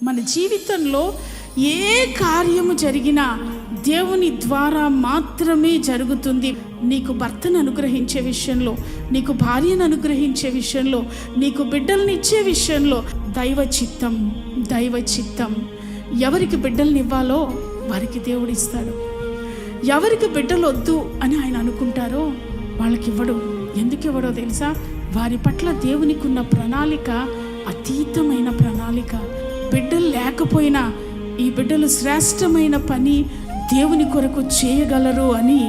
మన జీవితంలో ఏ కార్యము జరిగినా దేవుని ద్వారా మాత్రమే జరుగుతుంది. నీకు భర్తను అనుగ్రహించే విషయంలో, నీకు భార్యను అనుగ్రహించే విషయంలో, నీకు బిడ్డల్ని ఇచ్చే విషయంలో దైవ చిత్తం. దైవ చిత్తం. ఎవరికి బిడ్డల్ని ఇవ్వాలో వారికి దేవుడు ఇస్తాడు. ఎవరికి బిడ్డలు వద్దు అని ఆయన అనుకుంటారో వాళ్ళకి ఇవ్వడు. ఎందుకు ఇవ్వడో తెలుసా? వారి పట్ల దేవునికి ఉన్న ప్రణాళిక అతీతమైన ప్రణాళిక. బిడ్డలు లేకపోయినా ఈ బిడ్డలు శ్రేష్టమైన పని దేవుని కొరకు చేయగలరు అని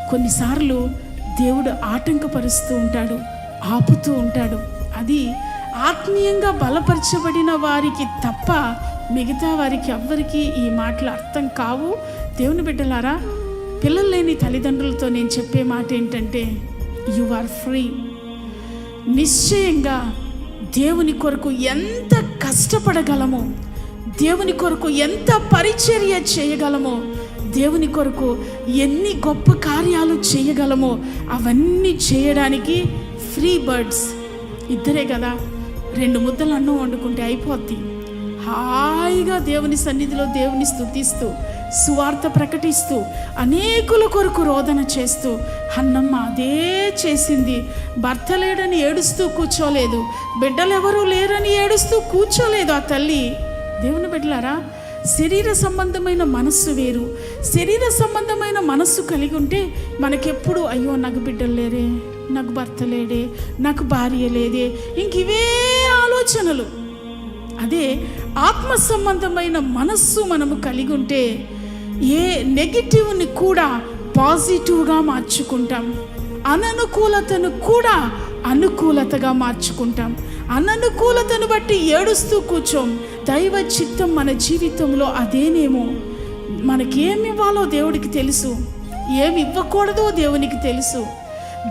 కొన్నిసార్లు దేవుడు ఆటంకపరుస్తూ ఉంటాడు, ఆపుతూ ఉంటాడు. అది ఆత్మీయంగా బలపరచబడిన వారికి తప్ప మిగతా వారికి ఎవ్వరికి ఈ మాటలు అర్థం కావు. దేవుని బిడ్డలారా, పిల్లలు లేని తల్లిదండ్రులతో నేను చెప్పే మాట ఏంటంటే, యు ఆర్ ఫ్రీ. నిశ్చయంగా దేవుని కొరకు ఎంత కష్టపడగలమో, దేవుని కొరకు ఎంత పరిచర్య చేయగలమో, దేవుని కొరకు ఎన్ని గొప్ప కార్యాలు చేయగలమో అవన్నీ చేయడానికి ఫ్రీ బర్డ్స్. ఇద్దరే కదా, 2 ముద్దలు అన్నం వండుకుంటే అయిపోద్ది. హాయిగా దేవుని సన్నిధిలో దేవుని స్తుతిస్తూ, సువార్త ప్రకటిస్తూ, అనేకుల కొరకు రోదన చేస్తూ, అన్నమ్మ అదే చేసింది. భర్త లేడని ఏడుస్తూ కూర్చోలేదు, బిడ్డలు ఎవరూ లేరని ఏడుస్తూ కూర్చోలేదు ఆ తల్లి. దేవుని బిడ్డలారా, శరీర సంబంధమైన మనస్సు వేరు. శరీర సంబంధమైన మనస్సు కలిగి ఉంటే మనకెప్పుడు అయ్యో నాకు బిడ్డలు లేరే, నాకు భర్త లేడే, నాకు భార్య లేదే, ఇంక ఇవే ఆలోచనలు. అదే ఆత్మ సంబంధమైన మనస్సు మనము కలిగి ఉంటే ఏ నెగిటివ్ని కూడా పాజిటివ్గా మార్చుకుంటాం, అననుకూలతను కూడా అనుకూలతగా మార్చుకుంటాం. అననుకూలతను బట్టి ఏడుస్తూ కూర్చోం. దైవ చిత్తం మన జీవితంలో అదేనేమో. మనకేమి ఇవ్వాలో దేవుడికి తెలుసు, ఏమి ఇవ్వకూడదో దేవునికి తెలుసు.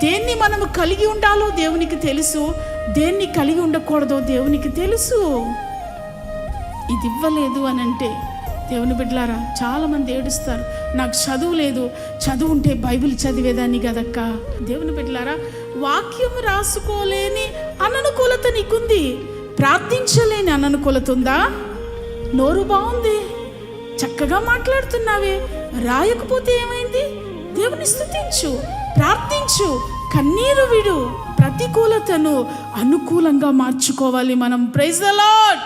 దేన్ని మనము కలిగి ఉండాలో దేవునికి తెలుసు, దేన్ని కలిగి ఉండకూడదో దేవునికి తెలుసు. ఇది ఇవ్వలేదు అని అంటే, దేవుని బిడ్డలారా, చాలామంది ఏడుస్తారు, నాకు చదువు లేదు, చదువు ఉంటే బైబిల్ చదివేదాన్ని కదక్క. దేవుని బిడ్డలారా, వాక్యం రాసుకోలేని అననుకూలత నీకుంది, ప్రార్థించలేని అననుకూలత ఉందా? నోరు బాగుంది, చక్కగా మాట్లాడుతున్నావే, రాయకపోతే ఏమైంది? దేవుని స్తుతించు, ప్రార్థించు, కన్నీరు విడు. ప్రతికూలతను అనుకూలంగా మార్చుకోవాలి మనం. Praise the lord.